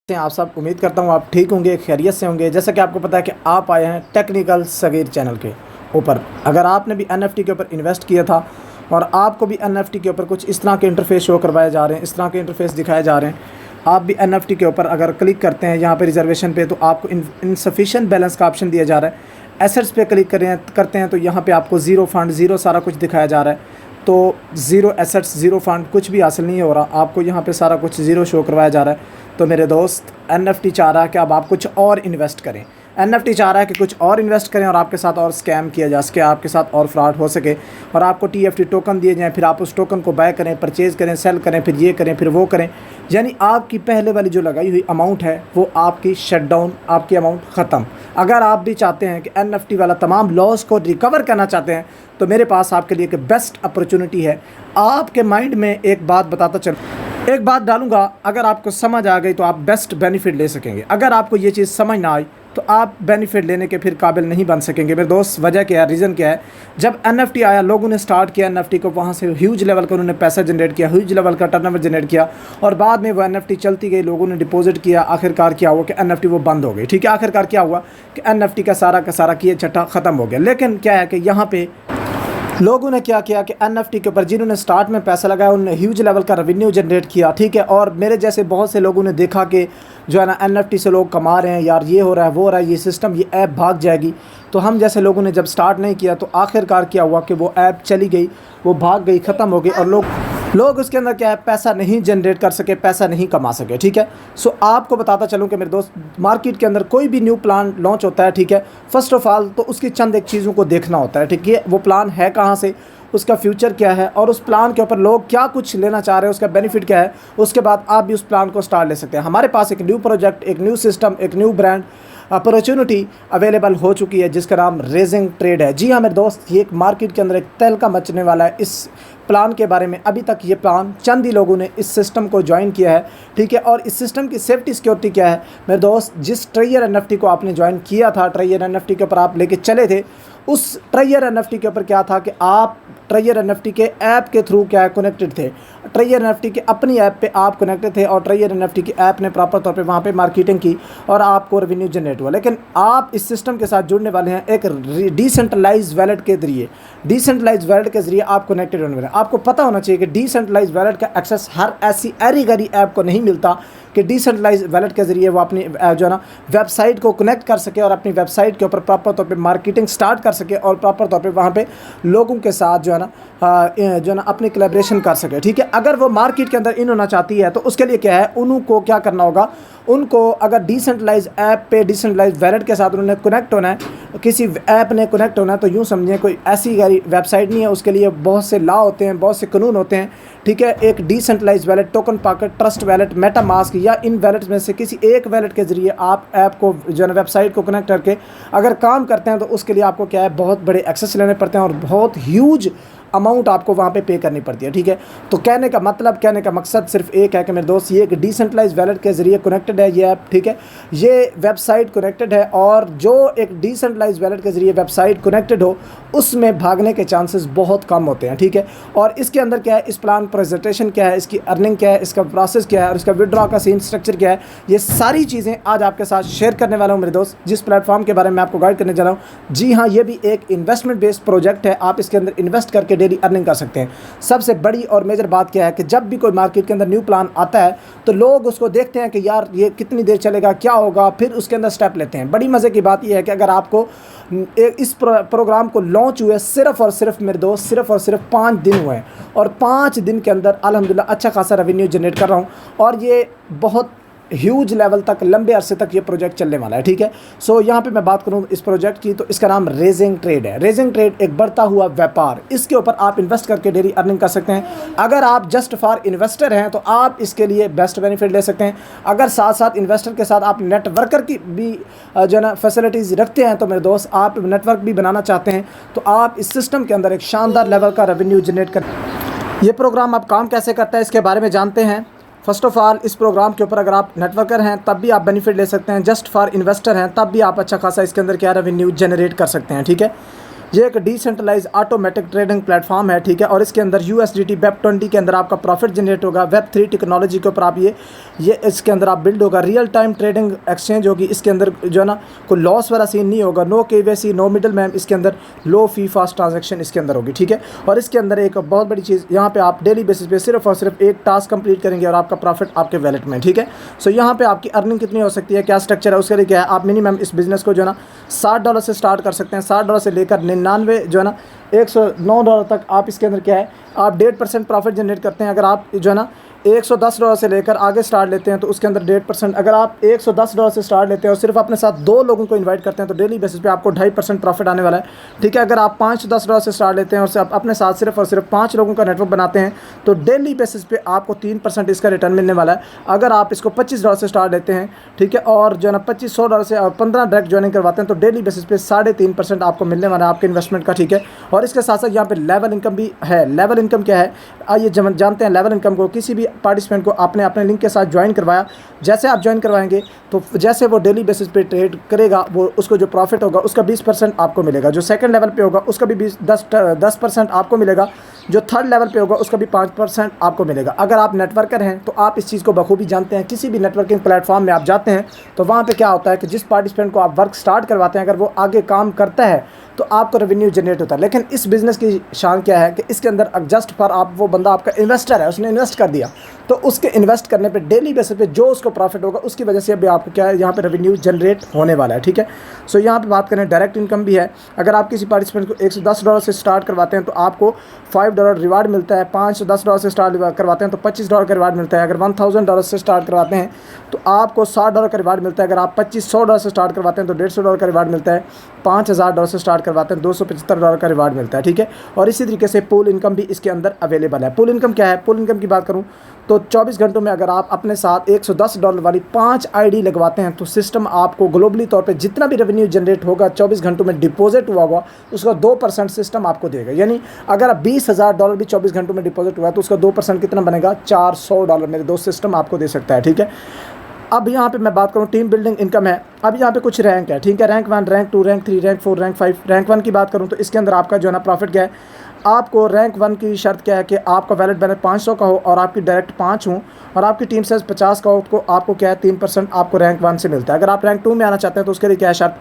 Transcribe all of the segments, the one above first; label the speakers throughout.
Speaker 1: हैं आप सब। उम्मीद करता हूँ आप ठीक होंगे, खैरियत से होंगे। जैसा कि आपको पता है कि आप आए हैं टेक्निकल सगीर चैनल के ऊपर। अगर आपने भी एनएफटी के ऊपर इन्वेस्ट किया था और आपको भी एनएफटी के ऊपर कुछ इस तरह के इंटरफेस शो करवाए जा रहे हैं, इस तरह के इंटरफेस दिखाए जा रहे हैं, आप भी एनएफटी के ऊपर अगर क्लिक करते हैं यहाँ पे रिजर्वेशन पे, तो आपको इनसफिशिएंट बैलेंस का ऑप्शन दिया जा रहा है। एसेट्स पे क्लिक करते हैं तो यहाँ पे आपको ज़ीरो फंड, ज़ीरो सारा कुछ दिखाया जा रहा है। तो ज़ीरो एसेट्स, ज़ीरो फंड, कुछ भी हासिल नहीं हो रहा आपको। यहाँ पे सारा कुछ ज़ीरो शो करवाया जा रहा है। तो मेरे दोस्त, एनएफटी चाह रहा है कि अब आप कुछ और इन्वेस्ट करें। एनएफटी चाह रहा है कि कुछ और इन्वेस्ट करें और आपके साथ और स्कैम किया जा सके, आपके साथ और फ्रॉड हो सके और आपको टीएफटी टोकन दिए जाएं, फिर आप उस टोकन को बाय करें, परचेज़ करें, सेल करें, फिर ये करें, फिर वो करें। यानी आपकी पहले वाली जो लगाई हुई अमाउंट है वो आपकी शटडाउन, आपकी अमाउंट ख़त्म। अगर आप भी चाहते हैं कि एनएफटी वाला तमाम लॉस को रिकवर करना चाहते हैं तो मेरे पास आपके लिए एक बेस्ट अपॉर्चुनिटी है। आपके माइंड में एक बात बताता चलूँ, एक बात डालूंगा, अगर आपको समझ आ गई तो आप बेस्ट बेनिफिट ले सकेंगे। अगर आपको ये चीज़ समझ ना आई तो आप बेनिफिट लेने के फिर काबिल नहीं बन सकेंगे। मेरे दोस्त, वजह क्या है, रीज़न क्या है? जब एनएफटी आया, लोगों ने स्टार्ट किया एनएफटी को, वहाँ से ह्यूज लेवल का उन्होंने पैसा जनरेट किया, ह्यूज लेवल का टर्नओवर जनरेट किया और बाद में वो एनएफटी चलती गई, लोगों ने डिपॉजिट किया। आखिरकार क्या हुआ कि एनएफटी वो बंद हो गई। ठीक है, आखिरकार क्या हुआ कि एनएफटी का सारा किए छट्टा ख़त्म हो गया। लेकिन क्या है कि यहाँ पे लोगों ने क्या किया कि एनएफटी के ऊपर जिन्होंने स्टार्ट में पैसा लगाया उन्होंने ह्यूज लेवल का रेवेन्यू जनरेट किया। ठीक है, और मेरे जैसे बहुत से लोगों ने देखा कि जो है ना एनएफटी से लोग कमा रहे हैं, यार ये हो रहा है, वो हो रहा है, ये सिस्टम, ये ऐप भाग जाएगी। तो हम जैसे लोगों ने जब स्टार्ट नहीं किया तो आखिरकार क्या हुआ कि वो ऐप चली गई, वो भाग गई, ख़त्म हो गई और लोग उसके अंदर क्या है, पैसा नहीं जनरेट कर सके, पैसा नहीं कमा सके। ठीक है, सो आपको बताता चलूँ कि मेरे दोस्त, मार्केट के अंदर कोई भी न्यू प्लान लॉन्च होता है, ठीक है, फर्स्ट ऑफ ऑल तो उसकी चंद एक चीज़ों को देखना होता है। ठीक है, वो प्लान है कहाँ से, उसका फ्यूचर क्या है और उस प्लान के ऊपर लोग क्या कुछ लेना चाह रहे हैं, उसका बेनिफिट क्या है। उसके बाद आप भी उस प्लान को स्टार्ट ले सकते हैं। हमारे पास एक न्यू प्रोजेक्ट, एक न्यू सिस्टम, एक न्यू ब्रांड अपॉर्चुनिटी अवेलेबल हो चुकी है जिसका नाम रेजिंग ट्रेड है। जी हाँ मेरे दोस्त, ये एक मार्केट के अंदर एक तहलका मचने वाला है इस प्लान के बारे में। अभी तक ये प्लान चंद ही लोगों ने इस सिस्टम को ज्वाइन किया है। ठीक है, और इस सिस्टम की सेफ्टी सिक्योरिटी क्या है मेरे दोस्त, जिस ट्रेयर एनएफटी को आपने ज्वाइन किया था, ट्रेयर एनएफटी के ऊपर आप लेके चले थे, उस ट्रेयर एनएफटी के ऊपर क्या था कि आप ट्रेयर एनएफटी के ऐप के थ्रू क्या कनेक्टेड थे। ट्रेयर एनएफटी के अपनी ऐप पे आप कनेक्टेड थे और ट्रेयर एनएफटी की ऐप ने प्रॉपर तौर पे वहाँ पे मार्केटिंग की और आपको रेवेन्यू जनरेट हुआ। लेकिन आप इस सिस्टम के साथ जुड़ने वाले हैं एक डिसेंट्रलाइज वैलेट के जरिए। डिसेंट्रलाइज वैलेट के जरिए आप कनेक्टेड होने वाले हैं। आपको पता होना चाहिए कि डिसेंट्रलाइज वैलेट का एक्सेस हर ऐसी अरी गरी ऐप को नहीं मिलता कि डिसेंट्रलाइज वैलेट के जरिए वो अपनी जो है ना वेबसाइट को कनेक्ट कर सके और अपनी वेबसाइट के ऊपर प्रॉपर तौर पे मार्केटिंग स्टार्ट कर सके और प्रॉपर तौर पे वहाँ पे लोगों के साथ जो है ना अपनी कोलैबोरेशन कर सके। ठीक है, अगर वो मार्केट के अंदर इन होना चाहती है तो उसके लिए क्या है, उनको क्या करना होगा, उनको अगर डिसेंट्रलाइज ऐप पे डिसेंट्रलाइज वैलेट के साथ उन्होंने कनेक्ट होना है, किसी ऐप ने कनेक्ट होना है, तो यूँ समझें कोई ऐसी वेबसाइट नहीं है, उसके लिए बहुत से लॉ होते हैं, बहुत से कानून होते हैं। ठीक है, एक decentralize wallet, Token Pocket, Trust Wallet, MetaMask या इन वैलेट्स में से किसी एक वैलेट के ज़रिए आप ऐप को जो है वेबसाइट को कनेक्ट करके अगर काम करते हैं तो उसके लिए आपको क्या है, बहुत बड़े एक्सेस लेने पड़ते हैं और बहुत ह्यूज अमाउंट आपको वहाँ पे करनी पड़ती है। ठीक है, तो कहने का मतलब, कहने का मकसद सिर्फ एक है कि मेरे दोस्त, ये एक डिसेंट्रलाइज वैलेट के ज़रिए कनेक्टेड है ये ऐप। ठीक है, ये वेबसाइट कनेक्टेड है और जो एक डिसेंट्रलाइज वैलेट के ज़रिए वेबसाइट कनेक्टेड हो उसमें भागने के चांसेस बहुत कम होते हैं। ठीक है, और इसके अंदर क्या है, इस प्लान प्रेजेंटेशन क्या है, इसकी अर्निंग क्या है, इसका प्रोसेस क्या है और इसका विड्रॉ का सीन स्ट्रक्चर क्या है, ये सारी चीज़ें आज आपके साथ शेयर करने वाला हूँ मेरे दोस्त, जिस प्लेटफॉर्म के बारे में आपको गाइड करने जा रहा हूँ। जी हाँ, ये भी एक इन्वेस्टमेंट बेस्ड प्रोजेक्ट है। आप इसके अंदर इन्वेस्ट करके डेली अर्निंग कर सकते हैं। सबसे बड़ी और मेजर बात क्या है कि जब भी कोई मार्केट के अंदर न्यू प्लान आता है तो लोग उसको देखते हैं कि यार ये कितनी देर चलेगा, क्या होगा, फिर उसके अंदर स्टेप लेते हैं। बड़ी मज़े की बात यह है कि अगर आपको इस प्रोग्राम को लॉन्च हुए सिर्फ और सिर्फ मेरे दोस्त, सिर्फ और सिर्फ 5 दिन हुए हैं और 5 दिन के अंदर अल्हम्दुलिल्लाह अच्छा खासा रेवेन्यू जनरेट कर रहा हूँ और ये बहुत ह्यूज लेवल तक, लंबे अरसे तक ये प्रोजेक्ट चलने वाला है। ठीक है, सो यहाँ पे मैं बात करूँ इस प्रोजेक्ट की तो इसका नाम रेजिंग ट्रेड है। रेजिंग ट्रेड एक बढ़ता हुआ व्यापार, इसके ऊपर आप इन्वेस्ट करके डेली अर्निंग कर सकते हैं। अगर आप जस्ट फॉर इन्वेस्टर हैं तो आप इसके लिए बेस्ट बेनिफिट ले सकते हैं। अगर साथ साथ इन्वेस्टर के साथ आप नेटवर्कर की भी जो है ना फैसिलिटीज़ रखते हैं तो मेरे दोस्त, आप नेटवर्क भी बनाना चाहते हैं तो आप इस सिस्टम के अंदर एक शानदार लेवल का रेवेन्यू जनरेट कर। ये प्रोग्राम आप काम कैसे करता है इसके बारे में जानते हैं। फर्स्ट ऑफ़ ऑल, इस प्रोग्राम के ऊपर अगर आप नेटवर्कर हैं तब भी आप बेनिफिट ले सकते हैं, जस्ट फॉर इन्वेस्टर हैं तब भी आप अच्छा खासा इसके अंदर क्या रेवेन्यू जनरेट कर सकते हैं। ठीक है, ये एक डिसेंट्रलाइज ऑटोमेटिक ट्रेडिंग प्लेटफॉर्म है, ठीक है। और इसके अंदर USDT Web20 के अंदर आपका प्रॉफिट जनरेट होगा। Web3 टेक्नोलॉजी के ऊपर आप ये इसके अंदर आप बिल्ड होगा। रियल टाइम ट्रेडिंग एक्सचेंज होगी इसके अंदर, जो है ना कोई लॉस वाला सीन नहीं होगा। No KYC, no middle man, इसके अंदर लो फी फास्ट ट्रांजेक्शन इसके अंदर होगी, ठीक है। और इसके अंदर एक बहुत बड़ी चीज़, यहाँ पे आप डेली बेसिस पे सिर्फ और सिर्फ एक टास्क कंप्लीट करेंगे और आपका प्रॉफिट आपके वैलेट में, ठीक है। सो यहाँ पे आपकी अर्निंग कितनी हो सकती है, क्या स्ट्रक्चर है, उसके लिए क्या है, आप मिनिमम इस बिज़नेस को जो है ना $60 से स्टार्ट कर सकते हैं। $60 से लेकर 99 जो है ना $109 तक आप इसके अंदर क्या है, आप 1.5% प्रॉफिट जनरेट करते हैं। अगर आप जो है ना $110 से लेकर आगे स्टार्ट लेते हैं तो उसके अंदर 1.5%, अगर आप $110 से स्टार्ट लेते हैं और सिर्फ अपने साथ 2 लोगों को इनवाइट करते हैं तो डेली बेसिस पे आपको 2.5% प्रॉफिट आने वाला है, ठीक है। अगर आप $510 से स्टार्ट लेते हैं और सिर्फ अपने साथ सिर्फ और सिर्फ 5 लोगों का नेटवर्क बनाते हैं तो डेली बेसिस पे आपको 3% इसका रिटर्न मिलने वाला है। अगर आप इसको $25 से स्टार्ट लेते हैं, ठीक है, और जो है ना $2500 से और 15 डायरेक्ट ज्वाइनिंग करवाते हैं तो डेली बेसिस पे 3.5% आपको मिलने वाला है आपके इन्वेस्टमेंट का, ठीक है। और इसके साथ साथ यहाँ पे लेवल इनकम भी है। लेवल इनकम क्या है, आइए जानते हैं लेवल इनकम को। किसी भी पार्टिसिपेंट को आपने अपने लिंक के साथ ज्वाइन करवाया, जैसे आप ज्वाइन करवाएंगे तो जैसे वो डेली बेसिस पे ट्रेड करेगा वो उसको जो प्रॉफिट होगा उसका 20% आपको मिलेगा। जो सेकंड लेवल पे होगा उसका भी 10% आपको मिलेगा। जो थर्ड लेवल पे होगा उसका भी 5% आपको मिलेगा। अगर आप नेटवर्कर हैं तो आप इस चीज़ को बखूबी जानते हैं। किसी भी नेटवर्किंग प्लेटफॉर्म में आप जाते हैं तो वहाँ पे क्या होता है कि जिस पार्टिसिपेंट को आप वर्क स्टार्ट करवाते हैं अगर वो आगे काम करता है तो आपको रेवेन्यू जनरेट होता है। लेकिन इस बिज़नेस की शान क्या है कि इसके अंदर जस्ट फॉर आप, वो बंदा आपका इन्वेस्टर है, उसने इन्वेस्ट कर दिया तो उसके इन्वेस्ट करने पे डेली बेसिस पे जो उसको प्रॉफिट होगा उसकी वजह से अभी आपको क्या है यहाँ पे रेवेन्यू जनरेट होने वाला है, ठीक है। सो यहाँ पे बात करें डायरेक्ट इनकम भी है। अगर आप किसी पार्टिसिपेंट को $110 से स्टार्ट करवाते हैं तो आपको $5 रिवार्ड मिलता है। $510 से स्टार्ट करवाते हैं तो $25 का रिवार्ड मिलता है। अगर $1000 से स्टार्ट करवाते हैं तो आपको $60 का रिवार्ड मिलता है। अगर आप $2500 से स्टार्ट करवाते हैं तो $150 का रिवार्ड मिलता है। $5000 से स्टार्ट करवाते हैं $275 का रिवार्ड मिलता है, ठीक है। और इसी तरीके से पूल इनकम भी इसके अंदर अवेलेबल है। पूल इनकम क्या है, पूल इनकम की बात करूँ तो 24 घंटों में अगर आप अपने साथ $110 वाली 5 ID लगवाते हैं तो सिस्टम आपको ग्लोबली तौर पे जितना भी रेवेन्यू जनरेट होगा 24 घंटों में डिपॉजिट हुआ होगा उसका 2% सिस्टम आपको देगा। यानी अगर $20,000 भी 24 घंटों में डिपॉजिट हुआ है तो उसका 2% कितना बनेगा, $400 मेरे दोस्त सिस्टम आपको दे सकता है, ठीक है। अब यहाँ पे मैं बात करूँ टीम बिल्डिंग इनकम है। अब यहाँ पे कुछ रैंक है, ठीक है। Rank 1, rank 2, rank 3, rank 4, rank 5। Rank 1 की बात करूँ तो इसके अंदर आपका जो है ना प्रॉफिट क्या है, आपको रैंक 1 की शर्त क्या है कि आपका वैलेट बैलेंस 500 का हो और आपकी डायरेक्ट 5 हो और आपकी टीम साइज 50 का हो तो आपको क्या है 3% आपको रैंक 1 से मिलता है। अगर आप रैंक 2 में आना चाहते हैं तो उसके लिए क्या है शर्त,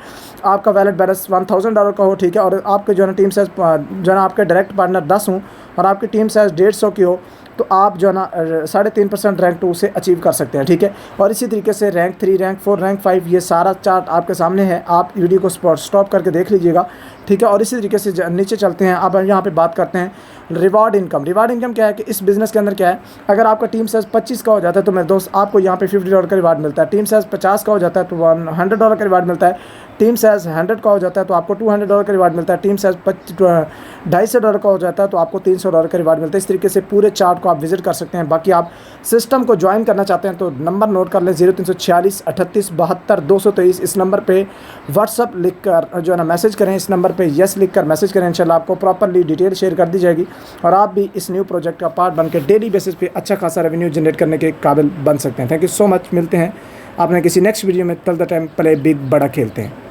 Speaker 1: आपका वैलेट बैलेंस $1000 का हो, ठीक है, और आपके जो है ना टीम साइज जो है ना आपके डायरेक्ट पार्टनर 10 हों और आपकी टीम साइज 150 की हो तो आप जो है ना 3.5% रैंक 2 से अचीव कर सकते हैं, ठीक है। और इसी तरीके से रैंक 3, रैंक 4, रैंक 5 ये सारा चार्ट आपके सामने है, आप वीडियो को स्टॉप करके देख लीजिएगा, ठीक है। और इसी तरीके से नीचे चलते हैं। अब हम यहाँ पे बात करते हैं रिवार्ड इनकम। रिवार्ड इनकम क्या है कि इस बिज़नेस के अंदर क्या है, अगर आपका टीम साइज़ 25 का हो जाता है तो मेरे दोस्त आपको यहाँ पे $50 का रिवार्ड मिलता है। टीम साइज़ 50 का हो जाता है तो $100 का रिवार्ड मिलता है। टीम साइज़ 100 का हो जाता है तो आपको $200 का रिवार्ड मिलता है। टीम साइज़ $250 का हो जाता है तो आपको $300 का रिवार्ड मिलता है। इस तरीके से पूरे चार्ट को आप विजिट कर सकते हैं। बाकी आप सिस्टम को ज्वाइन करना चाहते हैं तो नंबर नोट कर लें 0346 38 72 223। इस नंबर पे व्हाट्सअप लिख कर जो है ना मैसेज करें, इस नंबर पे यस लिख कर मैसेज करें। इंशाल्लाह आपको प्रॉपरली डिटेल शेयर कर दी जाएगी और आप भी इस न्यू प्रोजेक्ट का पार्ट बन के डेली बेसिस पे अच्छा खासा रेवेन्यू जनरेट करने के काबिल बन सकते हैं। Thank you so much. मिलते हैं आपने किसी नेक्स्ट वीडियो में। Till the time play big, बड़ा खेलते हैं।